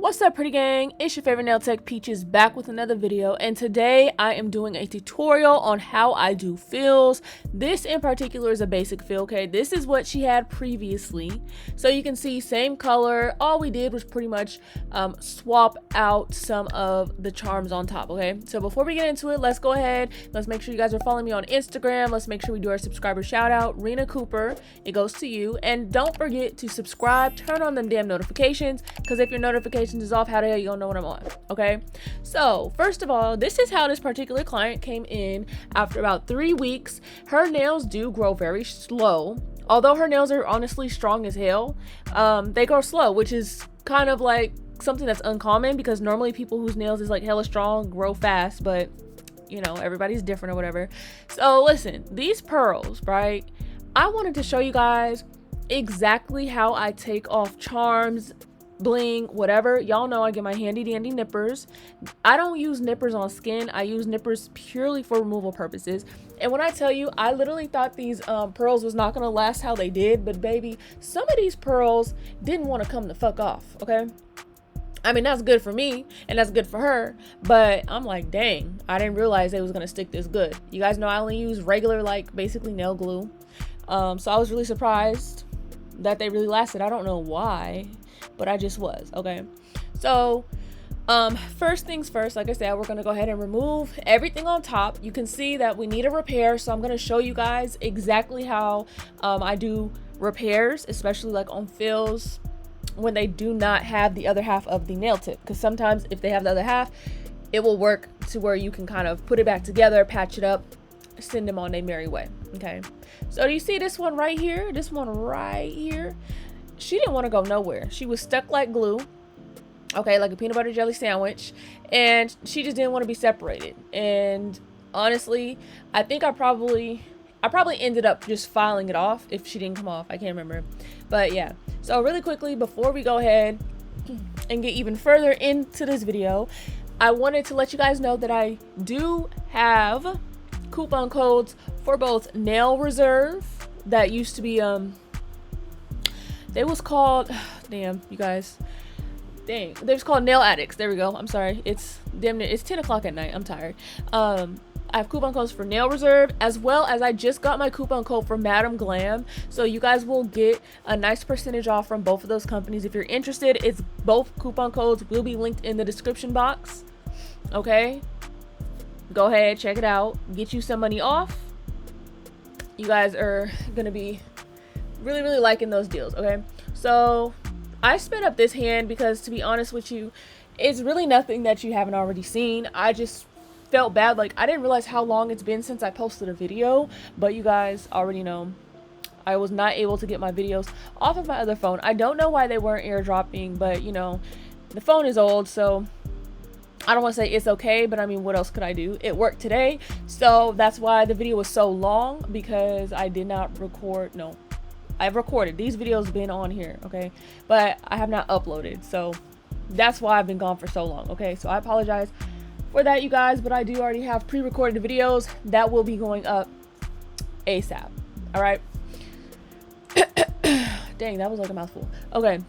What's up, pretty gang? It's your favorite nail tech Peaches back with another video, and today I am doing a tutorial on how I do fills. This in particular is a basic fill, okay? This is what she had previously. So you can see same color. All we did was pretty much swap out some of the charms on top, okay? So before we get into it, let's go ahead. Let's make sure you guys are following me on Instagram. Let's make sure we do our subscriber shout out. Rena Cooper, it goes to you. And don't forget to subscribe, turn on them damn notifications, because if your notifications is off, how the hell you gonna know when I'm on? Okay, so first of all, this is how this particular client came in after about 3 weeks. Her nails do grow very slow, although her nails are honestly strong as hell. They grow slow, which is kind of like something that's uncommon, because normally people whose nails is like hella strong grow fast, but you know, everybody's different or whatever. So listen, these pearls, right? I wanted to show you guys exactly how I take off charms, bling, whatever. Y'all know I get my handy dandy nippers. I don't use nippers on skin. I use nippers purely for removal purposes. And when I tell you, I literally thought these pearls was not gonna last how they did, but baby, some of these pearls didn't want to come the fuck off, okay? I mean, that's good for me and that's good for her, but I'm like, dang, I didn't realize it was gonna stick this good. You guys know I only use regular, like basically nail glue. So I was really surprised that they really lasted. I don't know why, but I just was, okay? So first things first, like I said, we're gonna go ahead and remove everything on top. You can see that we need a repair, so I'm gonna show you guys exactly how I do repairs, especially like on fills when they do not have the other half of the nail tip, because sometimes if they have the other half, it will work to where you can kind of put it back together, patch it up, send them on their merry way. Okay, so do you see this one right here? This one right here, she didn't want to go nowhere. She was stuck like glue, okay, like a peanut butter jelly sandwich, and she just didn't want to be separated. And honestly, I think I probably ended up just filing it off if she didn't come off. I can't remember, but yeah. So really quickly, before we go ahead and get even further into this video, I wanted to let you guys know that I do have coupon codes for both Nail Reserve, that used to be they was called, damn you guys, dang, they was called Nail Addicts. There we go. I'm sorry, it's damn near, it's 10 o'clock at night, I'm tired. I have coupon codes for Nail Reserve, as well as I just got my coupon code for Madam Glam, so you guys will get a nice percentage off from both of those companies. If you're interested, it's both coupon codes will be linked in the description box, okay? Go ahead, check it out, get you some money off. You guys are gonna be really liking those deals, okay? So I sped up this hand because, to be honest with you, it's really nothing that you haven't already seen. I just felt bad, like I didn't realize how long it's been since I posted a video, but you guys already know I was not able to get my videos off of my other phone. I don't know why they weren't airdropping, but you know, the phone is old, so I don't want to say it's okay, but I mean, what else could I do? It worked today, so that's why the video was so long, because I did not record. No, I've recorded these videos, been on here, okay, but I have not uploaded, so that's why I've been gone for so long, okay? So I apologize for that, you guys, but I do already have pre-recorded videos that will be going up ASAP. All right. Dang, that was like a mouthful. Okay,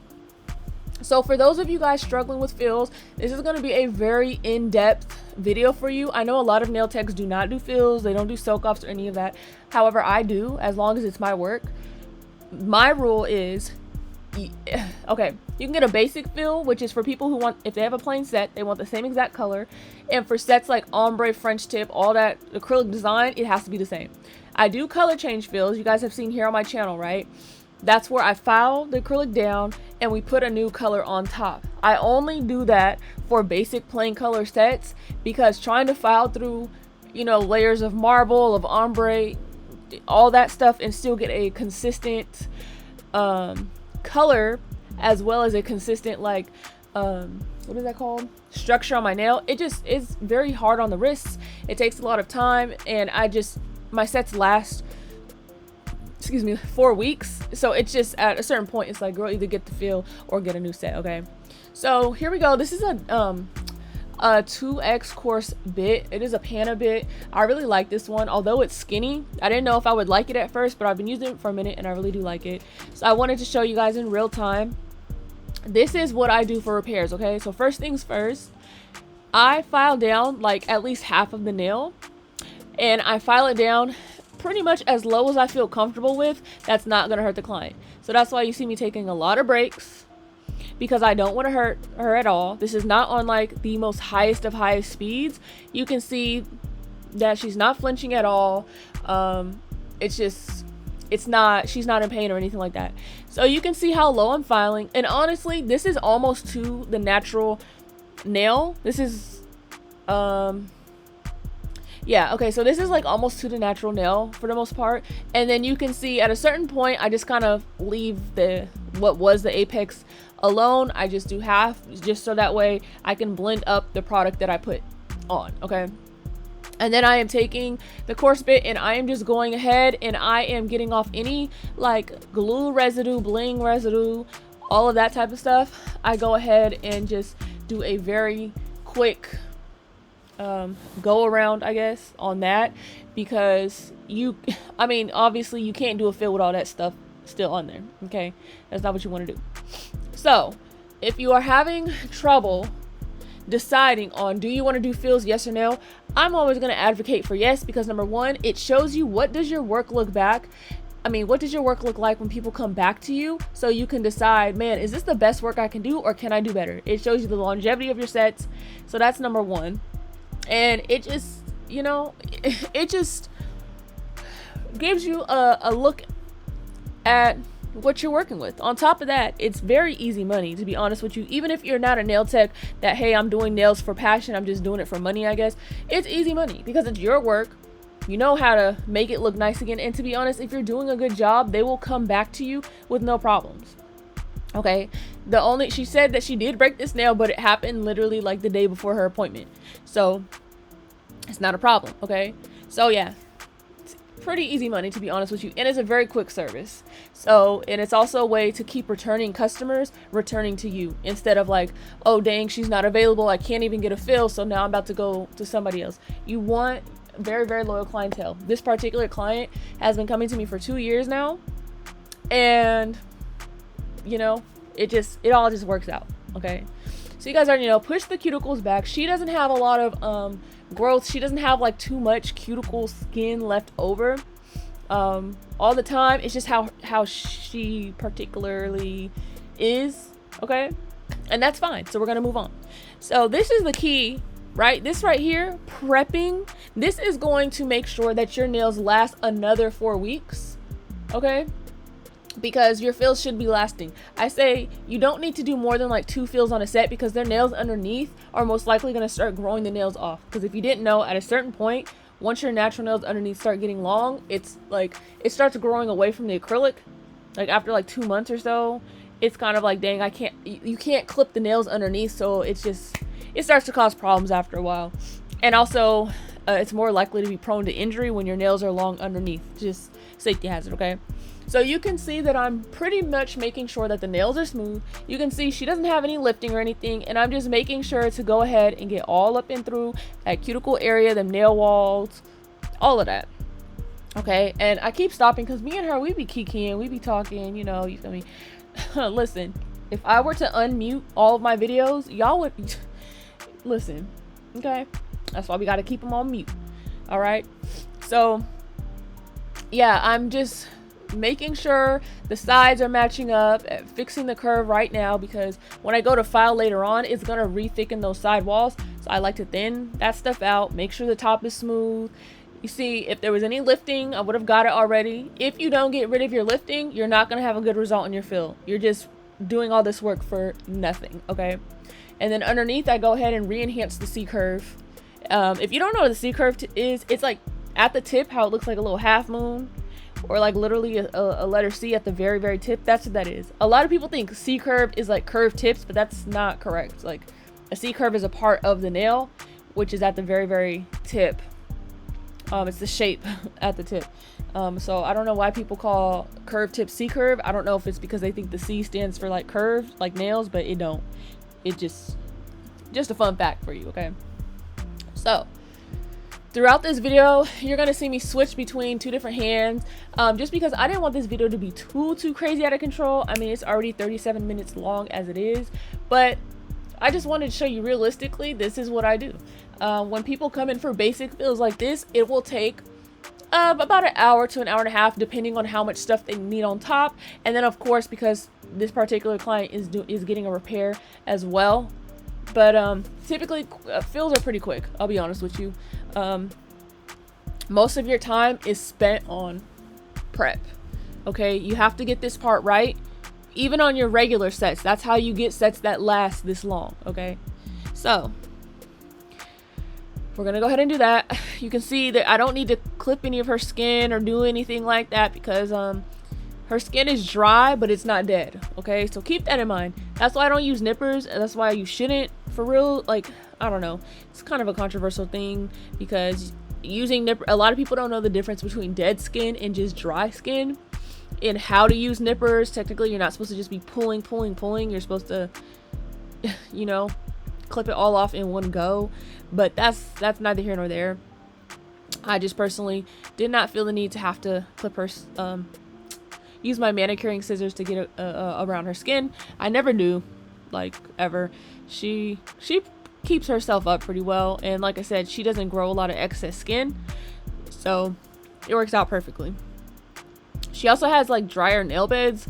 so for those of you guys struggling with fills, this is going to be a very in-depth video for you. I know a lot of nail techs do not do fills, they don't do soak offs or any of that. However, I do, as long as it's my work. My rule is, okay, you can get a basic fill, which is for people who want, if they have a plain set, they want the same exact color. And for sets like ombre, French tip, all that acrylic design, it has to be the same. I do color change fills, you guys have seen here on my channel, right? That's where I file the acrylic down and we put a new color on top. I only do that for basic plain color sets, because trying to file through, you know, layers of marble, of ombre, all that stuff, and still get a consistent color, as well as a consistent, like what is that called, structure on my nail, it just is very hard on the wrists. It takes a lot of time, and my sets last, excuse me, 4 weeks, so it's just at a certain point it's like, girl, either get the fill or get a new set. Okay, so here we go. This is a 2x course bit. It is a Pana bit. I really like this one, although it's skinny. I didn't know if I would like it at first, but I've been using it for a minute and I really do like it. So I wanted to show you guys in real time this is what I do for repairs, okay? So first things first, I file down like at least half of the nail, and I file it down pretty much as low as I feel comfortable with. That's not gonna hurt the client. So that's why you see me taking a lot of breaks, because I don't want to hurt her at all. This is not on like the most highest of highest speeds. You can see that she's not flinching at all. It's just, she's not in pain or anything like that. So you can see how low I'm filing. And honestly, this is almost to the natural nail. This is, yeah, okay, so this is like almost to the natural nail for the most part. And then you can see at a certain point, I just kind of leave what was the apex alone. I just do half, just so that way I can blend up the product that I put on, okay? And then I am taking the coarse bit and I am just going ahead and I am getting off any like glue residue, bling residue, all of that type of stuff. I go ahead and just do a very quick go around, I guess, on that, because I mean, obviously you can't do a fill with all that stuff still on there, okay? That's not what you want to do. So if you are having trouble deciding on, do you want to do fills, yes or no, I'm always going to advocate for yes, because number one, it shows you what does your work look like when people come back to you, so you can decide, man, is this the best work I can do, or can I do better? It shows you the longevity of your sets. So that's number one. And it just, you know, it just gives you a look at what you're working with. On top of that, it's very easy money, to be honest with you. Even if you're not a nail tech that, hey, I'm doing nails for passion, I'm just doing it for money, I guess, it's easy money because it's your work. You know how to make it look nice again. And to be honest, if you're doing a good job, they will come back to you with no problems. Okay, she said that she did break this nail, but it happened literally like the day before her appointment, so it's not a problem. Okay, so yeah, it's pretty easy money, to be honest with you, and it's a very quick service. So, and it's also a way to keep returning customers returning to you, instead of like, oh dang, she's not available, I can't even get a fill, so now I'm about to go to somebody else. You want very, very loyal clientele. This particular client has been coming to me for 2 years now, and you know, it all just works out. Okay, so you guys already know, push the cuticles back. She doesn't have a lot of growth. She doesn't have like too much cuticle skin left over all the time. It's just how she particularly is. Okay, and that's fine. So we're gonna move on. So this is the key, right? This right here, prepping, this is going to make sure that your nails last another 4 weeks. Okay, because your fills should be lasting. I say you don't need to do more than like 2 fills on a set, because their nails underneath are most likely going to start growing the nails off. Because if you didn't know, at a certain point, once your natural nails underneath start getting long, it's like it starts growing away from the acrylic. Like after like 2 months or so, it's kind of like, dang, you can't clip the nails underneath, so it starts to cause problems after a while. And also it's more likely to be prone to injury when your nails are long underneath. Just safety hazard. Okay, so you can see that I'm pretty much making sure that the nails are smooth. You can see she doesn't have any lifting or anything, and I'm just making sure to go ahead and get all up and through that cuticle area, the nail walls, all of that. Okay, and I keep stopping because me and her, we be kikiing, we be talking, you know, you feel me? Listen, if I were to unmute all of my videos, y'all would listen. Okay, that's why we got to keep them on mute. All right, so yeah, I'm just making sure the sides are matching up, fixing the curve right now, because when I go to file later on, it's gonna re-thicken those side walls. So I like to thin that stuff out, make sure the top is smooth. You see, if there was any lifting, I would have got it already. If you don't get rid of your lifting, you're not gonna have a good result in your fill. You're just doing all this work for nothing. Okay, and then underneath, I go ahead and re-enhance the C curve. If you don't know what the C curve is, it's like at the tip how it looks like a little half moon, or like literally a letter C at the very, very tip. That's what that is. A lot of people think C curve is like curved tips, but that's not correct. Like a C curve is a part of the nail, which is at the very, very tip. It's the shape at the tip. So I don't know why people call curved tip C curve. I don't know if it's because they think the C stands for like curved, like nails, but it don't. It just a fun fact for you. Okay, so throughout this video, you're gonna see me switch between 2 different hands, just because I didn't want this video to be too crazy out of control. I mean, it's already 37 minutes long as it is, but I just wanted to show you realistically, this is what I do. When people come in for basic fills like this, it will take about an hour to an hour and a half, depending on how much stuff they need on top. And then of course, because this particular client is getting a repair as well. But typically fills are pretty quick, I'll be honest with you. Most of your time is spent on prep. Okay, you have to get this part right, even on your regular sets. That's how you get sets that last this long. Okay, so we're gonna go ahead and do that. You can see that I don't need to clip any of her skin or do anything like that, because her skin is dry, but it's not dead. Okay, so keep that in mind. That's why I don't use nippers, and that's why you shouldn't, for real. Like, I don't know, it's kind of a controversial thing, because using nipper, a lot of people don't know the difference between dead skin and just dry skin, and how to use nippers. Technically, you're not supposed to just be pulling. You're supposed to, you know, clip it all off in one go. But that's neither here nor there. I just personally did not feel the need to have to clip her, use my manicuring scissors to get around her skin. I never do, like, ever. She keeps herself up pretty well, and like I said, she doesn't grow a lot of excess skin, so it works out perfectly. She also has like drier nail beds,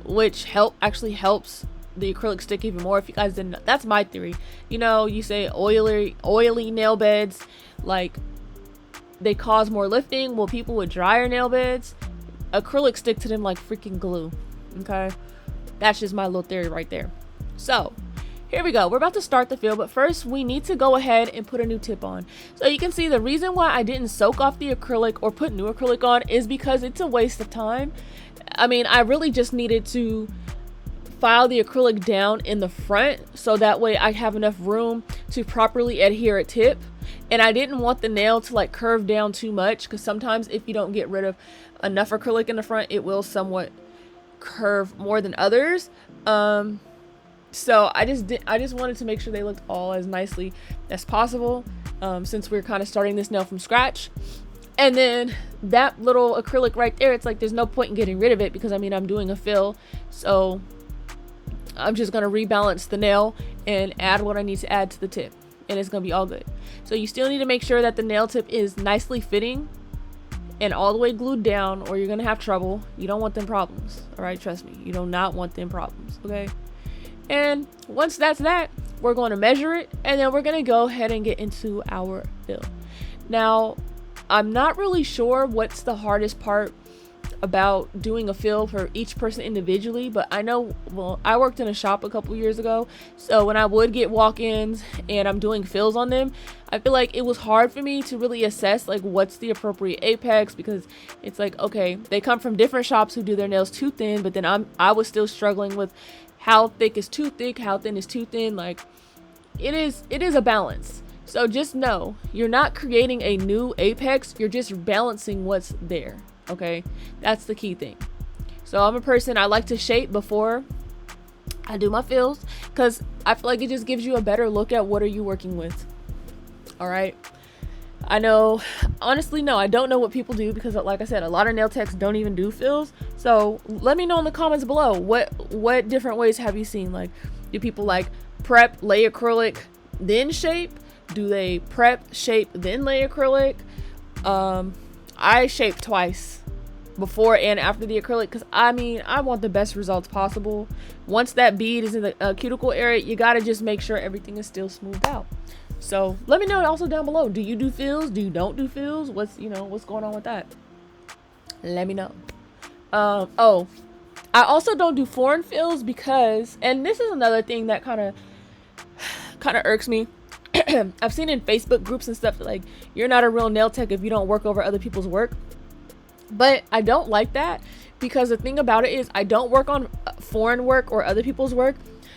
which actually helps the acrylic stick even more. If you guys didn't know, that's my theory. You know, you say oily nail beds, like, they cause more lifting. Well, people with drier nail beds, acrylic stick to them like freaking glue. Okay, that's just my little theory right there. So here we go, we're about to start the fill, but first we need to go ahead and put a new tip on. So you can see the reason why I didn't soak off the acrylic or put new acrylic on is because it's a waste of time. I mean, I really just needed to file the acrylic down in the front, so that way I have enough room to properly adhere a tip. And I didn't want the nail to like curve down too much, because sometimes if you don't get rid of enough acrylic in the front, it will somewhat curve more than others. So I just wanted to make sure they looked all as nicely as possible, since we're kind of starting this nail from scratch. And then that little acrylic right there, it's like there's no point in getting rid of it, because I mean, I'm doing a fill, so I'm just going to rebalance the nail and add what I need to add to the tip, and it's going to be all good. So you still need to make sure that the nail tip is nicely fitting and all the way glued down, or you're going to have trouble. You don't want them problems. All right, trust me, you do not want them problems. Okay, and once that's that, we're going to measure it, and then we're going to go ahead and get into our fill. Now, I'm not really sure what's the hardest part about doing a fill for each person individually, but I know, well, I worked in a shop a couple years ago, so when I would get walk-ins and I'm doing fills on them, I feel like it was hard for me to really assess like what's the appropriate apex, because it's like, okay, they come from different shops who do their nails too thin, but then I was still struggling with how thick is too thick, how thin is too thin. Like, it is a balance. So just know, you're not creating a new apex, you're just balancing what's there. Okay, that's the key thing. So I'm a person, I like to shape before I do my fills, because I feel like it just gives you a better look at what are you working with. All right, I know, honestly, no, I don't know what people do, because like I said, a lot of nail techs don't even do fills. So let me know in the comments below, what different ways have you seen? Like, do people like prep, lay acrylic, then shape? Do they prep, shape, then lay acrylic? I shape twice, before and after the acrylic, because I mean, I want the best results possible. Once that bead is in the cuticle area, you got to just make sure everything is still smoothed out. So let me know also down below, do you do fills? Do you don't do fills? What's going on with that? Let me know. Oh, I also don't do foreign fills, because, and this is another thing that kind of irks me. I've seen in Facebook groups and stuff that, like, you're not a real nail tech if you don't work over other people's work. But I don't like that, because the thing about it is I don't work on foreign work or other people's work,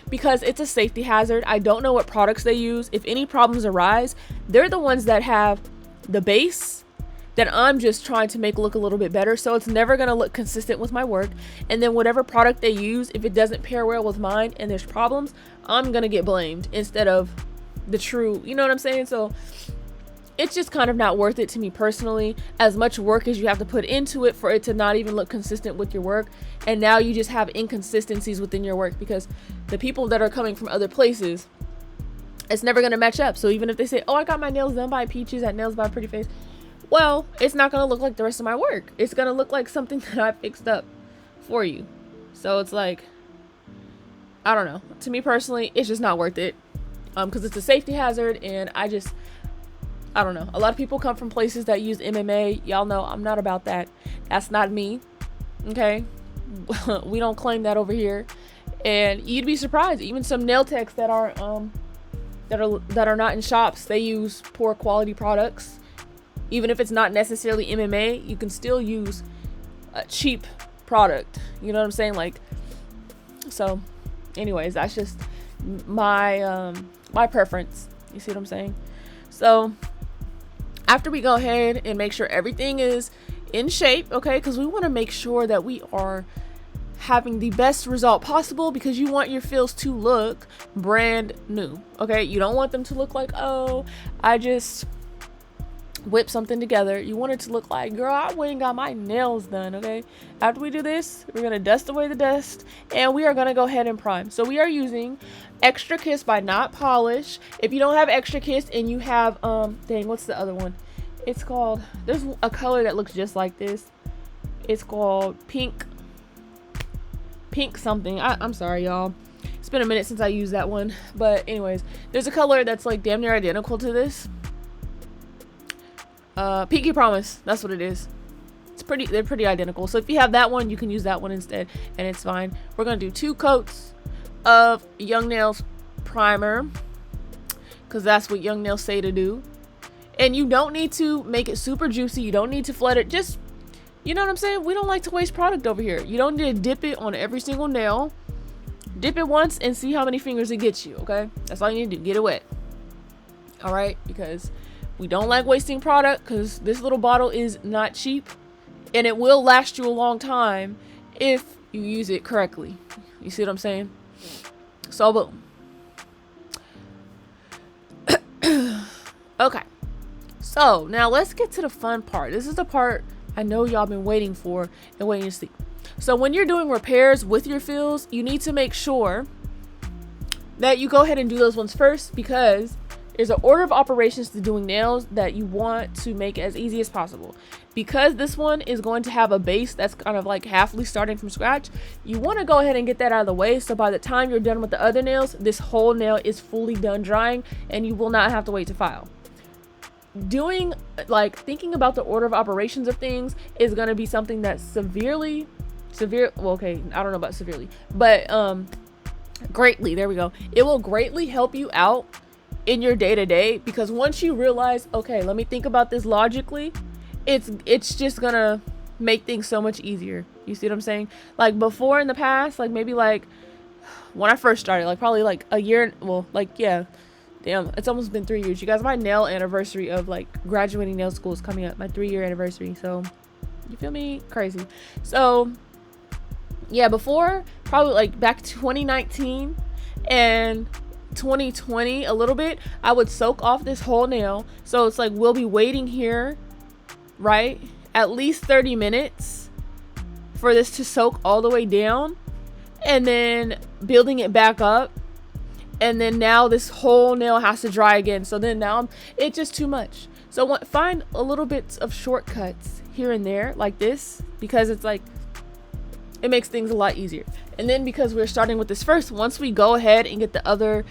because it's a safety hazard. I don't know what products they use. If any problems arise, they're the ones that have the base that I'm just trying to make look a little bit better, so it's never going to look consistent with my work. And then whatever product they use, if it doesn't pair well with mine and there's problems, I'm going to get blamed instead of the true, you know what I'm saying? So it's just kind of not worth it to me personally, as much work as you have to put into it for it to not even look consistent with your work. And now you just have inconsistencies within your work because the people that are coming from other places, it's never going to match up. So even if they say, oh, I got my nails done by Peaches at Nailsbyprettyface, well, it's not going to look like the rest of my work. It's going to look like something that I fixed up for you. So it's like, I don't know. To me personally, it's just not worth it. Because it's a safety hazard, and I don't know. A lot of people come from places that use MMA. Y'all know I'm not about that. That's not me. Okay? We don't claim that over here. And you'd be surprised. Even some nail techs that are not in shops, they use poor quality products. Even if it's not necessarily MMA, you can still use a cheap product. You know what I'm saying? Like, so anyways, that's just my my preference. You see what I'm saying? So after we go ahead and make sure everything is in shape, okay, because we want to make sure that we are having the best result possible, because you want your fills to look brand new. Okay, you don't want them to look like, oh, I just whip something together. You want it to look like, girl, I went and got my nails done. Okay, after we do this, we're gonna dust away the dust, and we are gonna go ahead and prime. So we are using Extra Kiss by Not Polish. If you don't have Extra Kiss and you have dang, what's the other one? It's called, there's a color that looks just like this. It's called pink something. I'm sorry, y'all, it's been a minute since I used that one. But anyways, there's a color that's like damn near identical to this. Pinky Promise, that's what it is. They're pretty identical. So if you have that one, you can use that one instead, and it's fine. We're gonna do 2 coats of Young Nails primer, because that's what Young Nails say to do. And you don't need to make it super juicy. You don't need to flood it. Just, you know what I'm saying? We don't like to waste product over here. You don't need to dip it on every single nail. Dip it once and see how many fingers it gets you. Okay, that's all you need to do. Get it wet. All right, because we don't like wasting product, because this little bottle is not cheap, and it will last you a long time if you use it correctly. You see what I'm saying? So boom. Okay, so now let's get to the fun part. This is the part I know y'all been waiting for and waiting to see. So when you're doing repairs with your fills, you need to make sure that you go ahead and do those ones first, because there's an order of operations to doing nails that you want to make as easy as possible. Because this one is going to have a base that's kind of like halfly starting from scratch, you want to go ahead and get that out of the way, so by the time you're done with the other nails, this whole nail is fully done drying and you will not have to wait to file. Thinking about the order of operations of things is going to be something that's well, okay, I don't know about severely, but greatly, there we go, it will greatly help you out in your day-to-day, because once you realize, okay, let me think about this logically, it's just gonna make things so much easier. You see what I'm saying? Like before, in the past, like maybe like when I first started, like probably like a year, well, like, yeah, damn, it's almost been 3 years, you guys. My nail anniversary of like graduating nail school is coming up, my 3-year anniversary. So you feel me? Crazy. So yeah, before, probably like back 2019 and 2020 a little bit, I would soak off this whole nail. So it's like we'll be waiting here, right, at least 30 minutes for this to soak all the way down, and then building it back up, and then now this whole nail has to dry again. So then now it's just too much. So find a little bit of shortcuts here and there like this, because it's like it makes things a lot easier. And then because we're starting with this first, once we go ahead and get the other,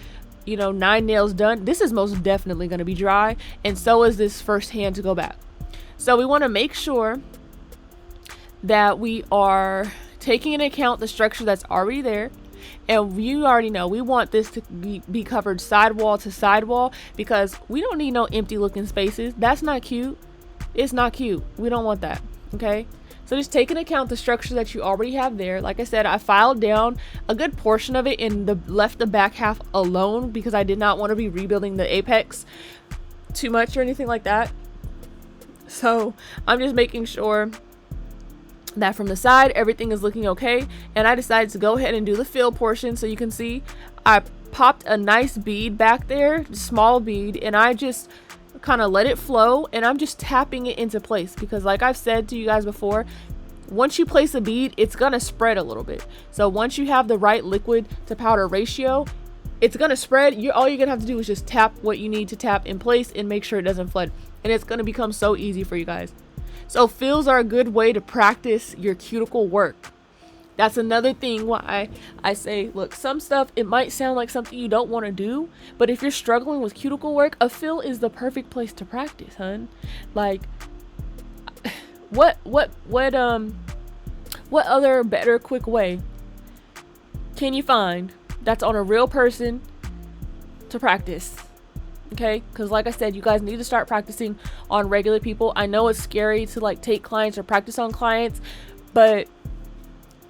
9 nails done, this is most definitely going to be dry, and so is this first hand to go back. So we want to make sure that we are taking into account the structure that's already there. And you already know we want this to be covered sidewall to sidewall, because we don't need no empty looking spaces. That's not cute. It's not cute. We don't want that. Okay, so just take into account the structure that you already have there. Like I said, I filed down a good portion of it and left the back half alone, because I did not want to be rebuilding the apex too much or anything like that. So I'm just making sure that from the side everything is looking okay, and I decided to go ahead and do the fill portion. So you can see I popped a nice bead back there, small bead, and I just kind of let it flow, and I'm just tapping it into place, because like I've said to you guys before, once you place a bead, it's gonna spread a little bit. So once you have the right liquid to powder ratio, it's gonna spread. All you're gonna have to do is just tap what you need to tap in place and make sure it doesn't flood, and it's gonna become so easy for you guys. So fills are a good way to practice your cuticle work. That's another thing why I say, look, some stuff, it might sound like something you don't want to do, but if you're struggling with cuticle work, a fill is the perfect place to practice, hun. Like, what other better quick way can you find that's on a real person to practice? Okay, because like I said, you guys need to start practicing on regular people. I know it's scary to like take clients or practice on clients, but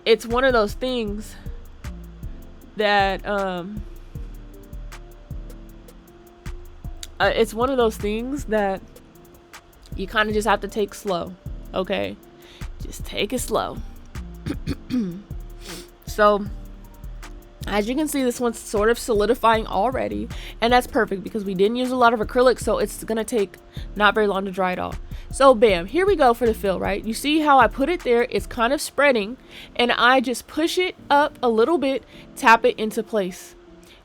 it's one of those things that you kind of just have to take slow. Okay, just take it slow. So as you can see, this one's sort of solidifying already, and that's perfect because we didn't use a lot of acrylic, so it's gonna take not very long to dry it off. So bam, here we go for the fill, right? You see how I put it there? It's kind of spreading, and I just push it up a little bit, tap it into place,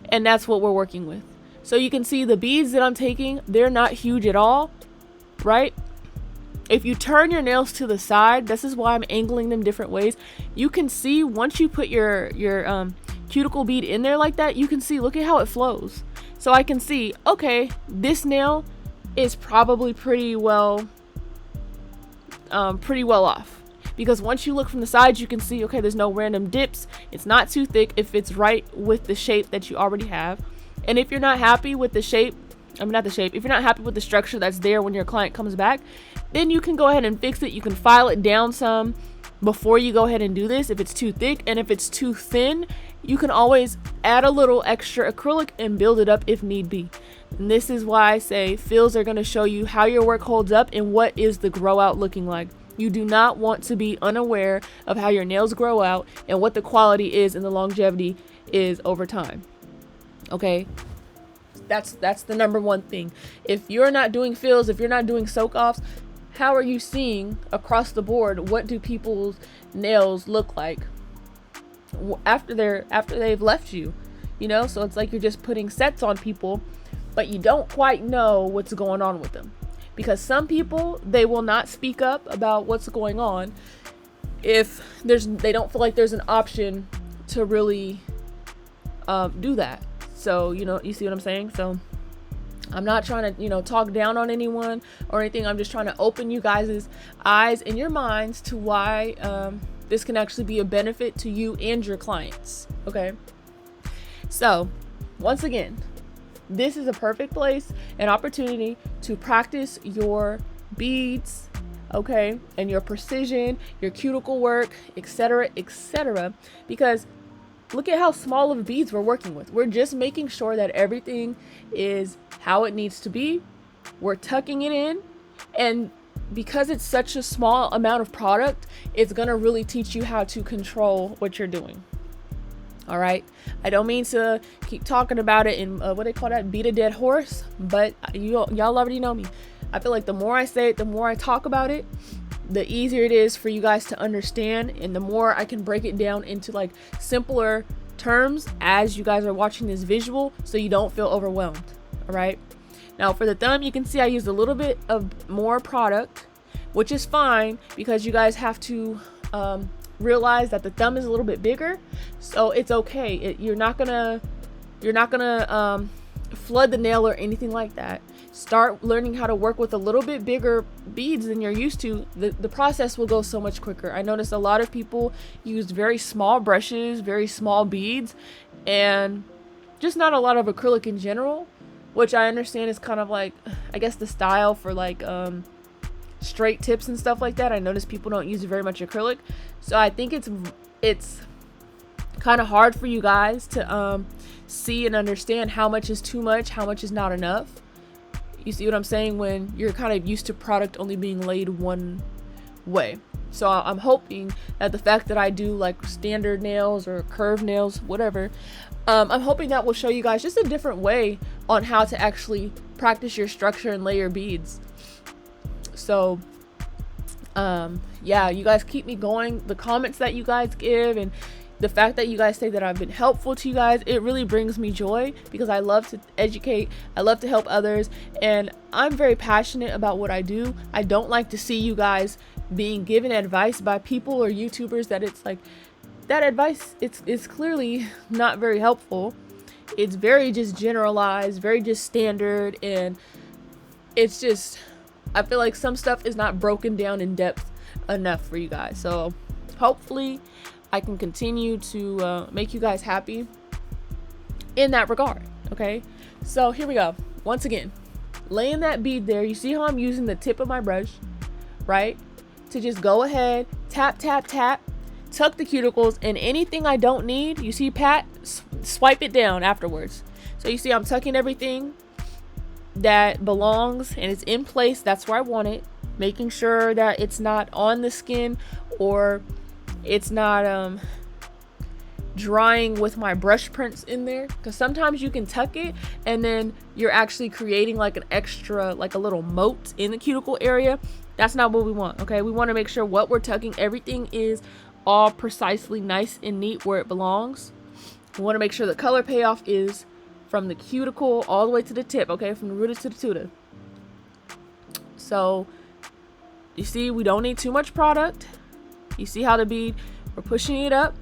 and that's what we're working with. So you can see the beads that I'm taking, they're not huge at all, right? If you turn your nails to the side, this is why I'm angling them different ways. You can see once you put your cuticle bead in there like that, you can see, look at how it flows. So I can see, okay, this nail is probably pretty well off, because once you look from the sides, you can see, okay, there's no random dips. It's not too thick if it's right with the shape that you already have. And if you're not happy with the shape, if you're not happy with the structure that's there when your client comes back, then you can go ahead and fix it. You can file it down some before you go ahead and do this if it's too thick, and if it's too thin, you can always add a little extra acrylic and build it up if need be. And this is why I say fills are going to show you how your work holds up and what is the grow out looking like. You do not want to be unaware of how your nails grow out and what the quality is and the longevity is over time. Okay, that's the number one thing. If you're not doing fills, if you're not doing soak offs, how are you seeing across the board what do people's nails look like after they've left you? You know, so it's like you're just putting sets on people, but you don't quite know what's going on with them, because some people, they will not speak up about what's going on if they don't feel like there's an option to really do that. So, you know, you see what I'm saying? So I'm not trying to, you know, talk down on anyone or anything. I'm just trying to open you guys' eyes and your minds to why this can actually be a benefit to you and your clients. Okay, so once again, this is a perfect place and opportunity to practice your beads, okay, and your precision, your cuticle work, etc., etc., because look at how small of beads we're working with. We're just making sure that everything is how it needs to be. We're tucking it in, and because it's such a small amount of product, it's gonna really teach you how to control what you're doing. All right, I don't mean to keep talking about it and what they call that, beat a dead horse, but y'all already know me. I feel like the more I say it, the more I talk about it, the easier it is for you guys to understand, and the more I can break it down into like simpler terms as you guys are watching this visual, so you don't feel overwhelmed. All right, now for the thumb, you can see I used a little bit of more product, which is fine because you guys have to realize that the thumb is a little bit bigger, so it's okay. You're not gonna flood the nail or anything like that. Start learning how to work with a little bit bigger beads than you're used to. The process will go so much quicker. I noticed a lot of people used very small brushes, very small beads, and just not a lot of acrylic in general, which I understand is kind of like, I guess, the style for like straight tips and stuff like that. I noticed people don't use very much acrylic, so I think it's kind of hard for you guys to see and understand how much is too much, how much is not enough. You see what I'm saying? When you're kind of used to product only being laid one way. So I'm hoping that the fact that I do like standard nails or curved nails, whatever, I'm hoping that will show you guys just a different way on how to actually practice your structure and lay your beads. So yeah, you guys keep me going. The comments that you guys give and the fact that you guys say that I've been helpful to you guys, it really brings me joy, because I love to educate, I love to help others, and I'm very passionate about what I do. I don't like to see you guys being given advice by people or YouTubers that it's like, that advice, it's clearly not very helpful. It's very just generalized, very just standard, and it's just, I feel like some stuff is not broken down in depth enough for you guys. So hopefully I can continue to make you guys happy in that regard. Okay, so here we go. Once again, laying that bead there, you see how I'm using the tip of my brush, right, to just go ahead, tap, tap, tap, tuck the cuticles, and anything I don't need, you see, pat, swipe it down afterwards. So you see I'm tucking everything that belongs and it's in place. That's where I want it, making sure that it's not on the skin or it's not drying with my brush prints in there, because sometimes you can tuck it and then you're actually creating like an extra, like a little moat in the cuticle area. That's not what we want. Okay, we want to make sure what we're tucking, everything is all precisely nice and neat where it belongs. We want to make sure the color payoff is from the cuticle all the way to the tip, okay, from the rooter to the tutor. So you see, we don't need too much product. You see how the bead, we're pushing it up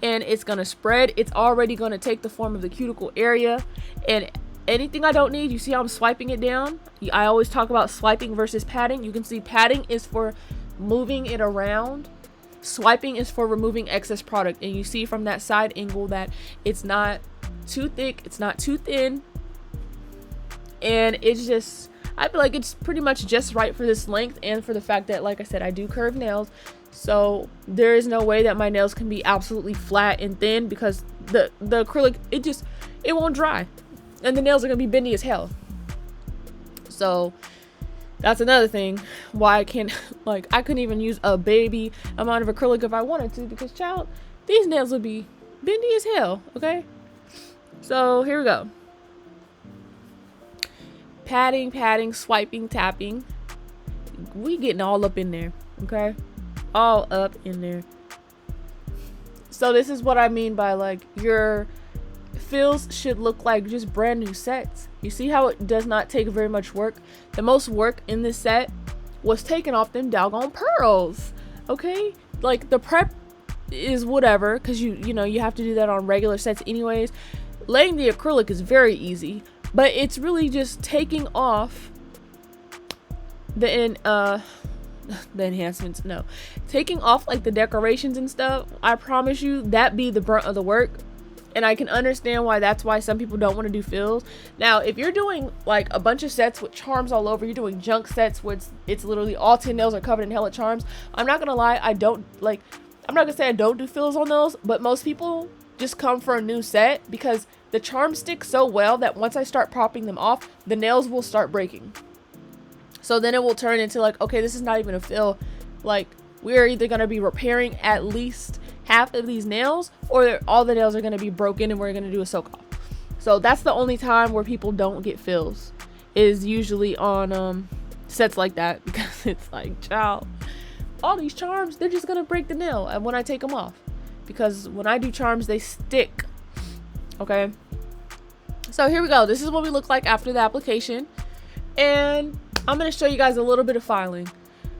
and it's gonna spread. It's already gonna take the form of the cuticle area, and anything I don't need, you see how I'm swiping it down. I always talk about swiping versus patting. You can see patting is for moving it around, swiping is for removing excess product. And you see from that side angle that it's not too thick, it's not too thin, and it's just, I feel like it's pretty much just right for this length, and for the fact that, like I said, I do curved nails, so there is no way that my nails can be absolutely flat and thin, because the acrylic, it won't dry, and the nails are gonna be bendy as hell. So that's another thing why I can't, like, I couldn't even use a baby amount of acrylic if I wanted to, because child, these nails would be bendy as hell. Okay, so here we go. Patting, patting, swiping, tapping. We getting all up in there, okay? All up in there. So this is what I mean by, like, your fills should look like just brand new sets. You see how it does not take very much work? The most work in this set was taken off them doggone pearls, okay? Like, the prep is whatever, because you know, you have to do that on regular sets anyways. Laying the acrylic is very easy, but it's really just taking off the enhancements. No, taking off like the decorations and stuff. I promise you that be the brunt of the work, and I can understand why that's why some people don't want to do fills. Now, if you're doing like a bunch of sets with charms all over, you're doing junk sets where it's literally all 10 nails are covered in hella charms. I'm not gonna lie, I'm not gonna say I don't do fills on those, but most people just come for a new set because the charms stick so well that once I start popping them off, the nails will start breaking. So then it will turn into like, okay, this is not even a fill. Like, we're either going to be repairing at least half of these nails, or all the nails are going to be broken and we're going to do a soak off. So that's the only time where people don't get fills, is usually on sets like that, because it's like, child, all these charms, they're just going to break the nail when I take them off. Because when I do charms, they stick. Okay, so here we go. This is what we look like after the application, and I'm going to show you guys a little bit of filing.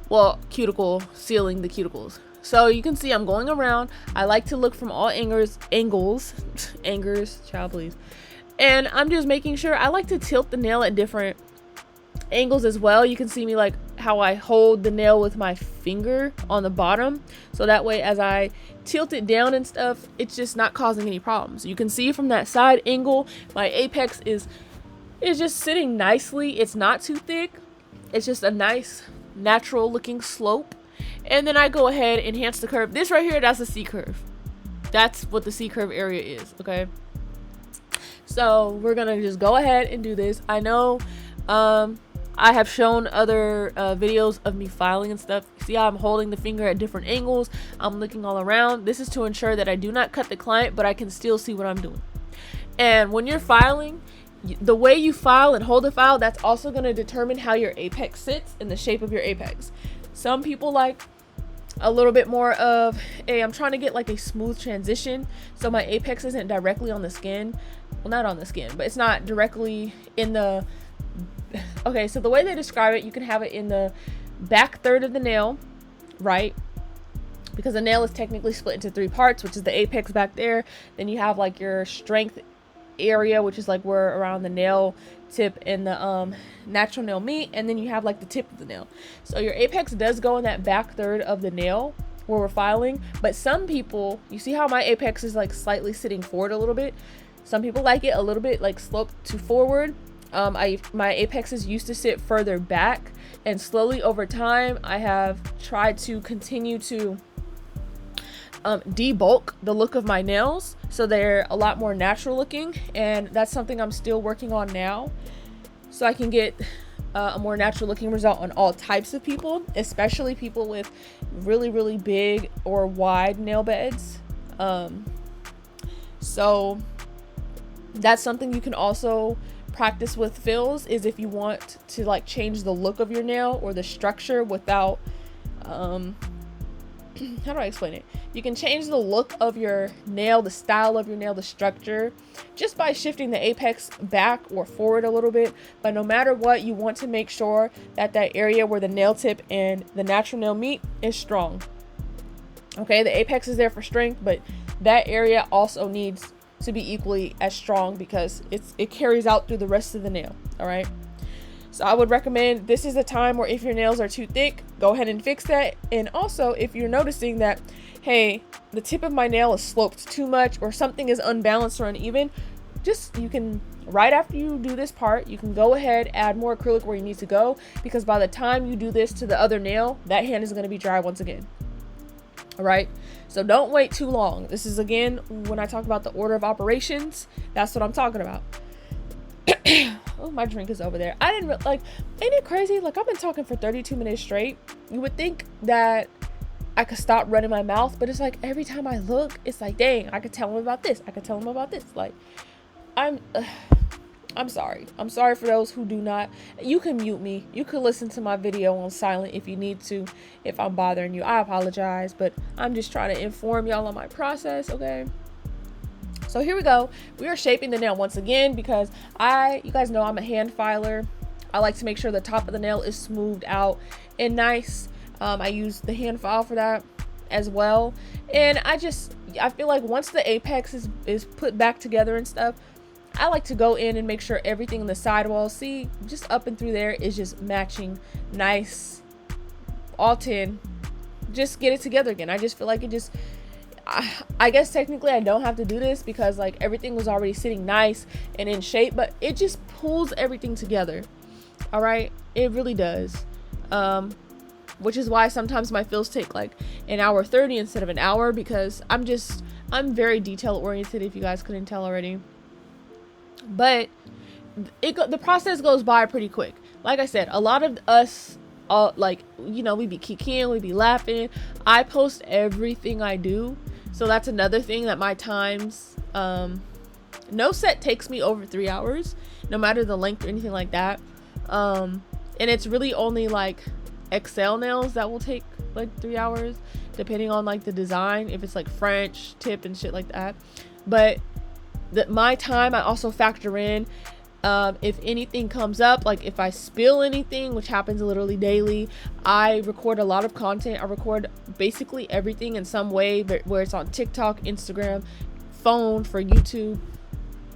Well, cuticle, sealing the cuticles. So you can see I'm going around. I like to look from all angles, child please. And I'm just making sure, I like to tilt the nail at different angles as well. You can see me like how I hold the nail with my finger on the bottom, so that way as I tilt it down and stuff, it's just not causing any problems. You can see from that side angle, my apex is just sitting nicely. It's not too thick. It's just a nice natural looking slope. And then I go ahead and enhance the curve. This right here, that's a C curve. That's what the C curve area is. Okay, so we're gonna just go ahead and do this. I know I have shown other videos of me filing and stuff. See how I'm holding the finger at different angles. I'm looking all around. This is to ensure that I do not cut the client, but I can still see what I'm doing. And when you're filing, the way you file and hold the file, that's also going to determine how your apex sits and the shape of your apex. Some people like a little bit more of I'm trying to get like a smooth transition, so my apex isn't directly on the skin. Well, not on the skin, but it's not directly in the okay, so the way they describe it, you can have it in the back third of the nail, right? Because the nail is technically split into 3 parts, which is the apex back there. Then you have like your strength area, which is like where around the nail tip and the natural nail meet, and then you have like the tip of the nail. So your apex does go in that back third of the nail where we're filing. But some people, you see how my apex is like slightly sitting forward a little bit? Some people like it a little bit like sloped to forward. My apexes used to sit further back, and slowly over time I have tried to continue to debulk the look of my nails so they're a lot more natural looking, and that's something I'm still working on now, so I can get a more natural looking result on all types of people, especially people with really big or wide nail beds. So that's something you can also practice with fills, is if you want to like change the look of your nail or the structure without how do I explain it? You can change the look of your nail, the style of your nail, the structure, just by shifting the apex back or forward a little bit. But no matter what, you want to make sure that that area where the nail tip and the natural nail meet is strong. Okay, the apex is there for strength, but that area also needs to be equally as strong because it carries out through the rest of the nail. All right. So I would recommend, this is a time where if your nails are too thick, go ahead and fix that. And also if you're noticing that, hey, the tip of my nail is sloped too much or something is unbalanced or uneven, you can, right after you do this part, you can go ahead, add more acrylic where you need to go, because by the time you do this to the other nail, that hand is going to be dry once again. All right. So don't wait too long. This is, again, when I talk about the order of operations, that's what I'm talking about. Oh, my drink is over there. I didn't ain't it crazy? Like, I've been talking for 32 minutes straight. You would think that I could stop running my mouth, but it's like every time I look, it's like, dang, I could tell him about this. I could tell him about this. Like, I'm sorry. I'm sorry for those who do not. You can mute me. You can listen to my video on silent if you need to, if I'm bothering you. I apologize, but I'm just trying to inform y'all on my process, okay? So here we go. We are shaping the nail once again because you guys know I'm a hand filer. I like to make sure the top of the nail is smoothed out and nice. I use the hand file for that as well. And I feel like once the apex is put back together and stuff, I like to go in and make sure everything in the sidewall, see, just up and through there is just matching nice, all 10. Just get it together again. I just feel like I guess technically I don't have to do this because like everything was already sitting nice and in shape, but it just pulls everything together. All right, it really does. Which is why sometimes my fills take like an hour 30 instead of an hour, because I'm very detail oriented, if you guys couldn't tell already. But the process goes by pretty quick. Like I said, a lot of us, like, you know, we be kikiing, we be laughing. I post everything I do. So that's another thing, that my times, no set takes me over 3 hours, no matter the length or anything like that. And it's really only like XL nails that will take like 3 hours, depending on like the design, if it's like French tip and shit like that. But my time, I also factor in if anything comes up, like if I spill anything, which happens literally daily. I record a lot of content. I record basically everything in some way, but where it's on TikTok, Instagram, phone, for YouTube.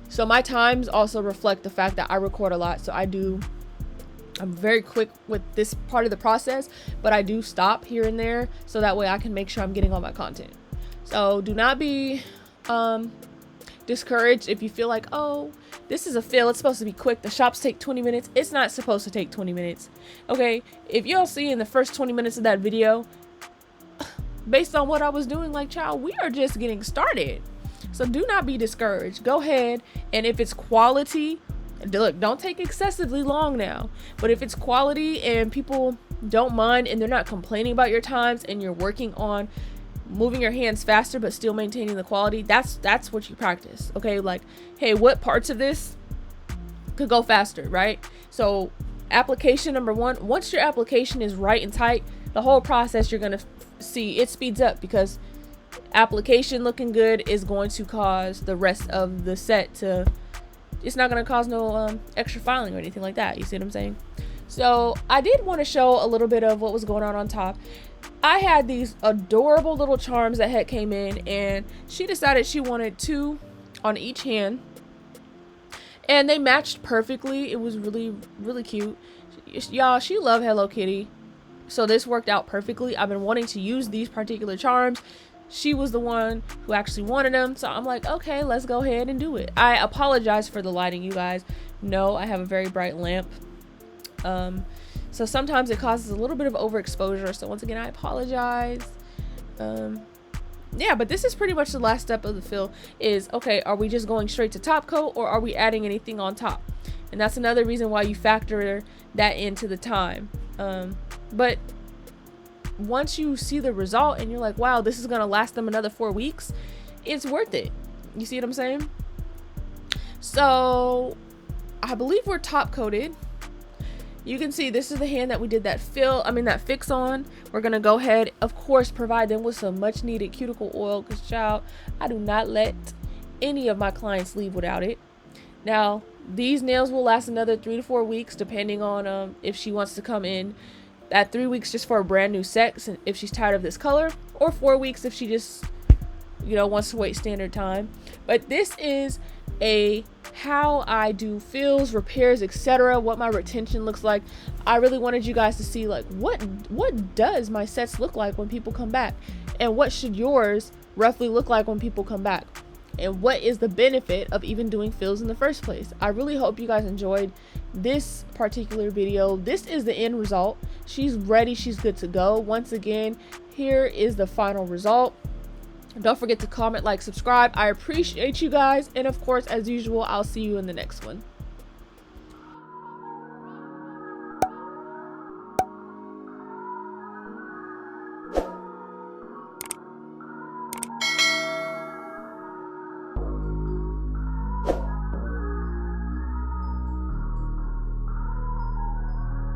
So my times also reflect the fact that I record a lot. So I'm very quick with this part of the process, but I do stop here and there so that way I can make sure I'm getting all my content. So do not be discouraged if you feel like, oh, this is a fill, it's supposed to be quick, the shops take 20 minutes. It's not supposed to take 20 minutes. Okay, if y'all see in the first 20 minutes of that video, based on what I was doing, like, child, we are just getting started. So do not be discouraged. Go ahead, and if it's quality, look, don't take excessively long now, but if it's quality and people don't mind and they're not complaining about your times and you're working on moving your hands faster but still maintaining the quality, that's what you practice. Okay, like, hey, what parts of this could go faster, right? So application number one, once your application is right and tight, the whole process you're gonna see it speeds up, because application looking good is going to cause the rest of the set to, it's not going to cause no extra filing or anything like that. You see what I'm saying? So I did want to show a little bit of what was going on top. I had these adorable little charms that had came in, and she decided she wanted 2 on each hand, and they matched perfectly. It was really, really cute. Y'all, she loved Hello Kitty, so this worked out perfectly. I've been wanting to use these particular charms. She was the one who actually wanted them, so I'm like, okay, let's go ahead and do it. I apologize for the lighting, you guys. No, I have a very bright lamp, so sometimes it causes a little bit of overexposure, so once again I apologize. Yeah, but this is pretty much the last step of the fill. Is, okay, are we just going straight to top coat, or are we adding anything on top? And that's another reason why you factor that into the time. But once you see the result and you're like, wow, this is gonna last them another 4 weeks, it's worth it. You see what I'm saying? So I believe we're top coated. You can see this is the hand that we did that fix on. We're gonna go ahead, of course, provide them with some much needed cuticle oil, because child, I do not let any of my clients leave without it. Now these nails will last another 3 to 4 weeks, depending on if she wants to come in at 3 weeks just for a brand new set, and if she's tired of this color, or 4 weeks if she just, you know, wants to wait standard time. But this is a how I do fills, repairs, etc., what my retention looks like. I really wanted you guys to see, like, what does my sets look like when people come back, and what should yours roughly look like when people come back, and what is the benefit of even doing fills in the first place. I really hope you guys enjoyed this particular video. This is the end result. She's ready, she's good to go. Once again, here is the final result. Don't forget to comment, like, subscribe. I appreciate you guys, and of course, as usual, I'll see you in the next one.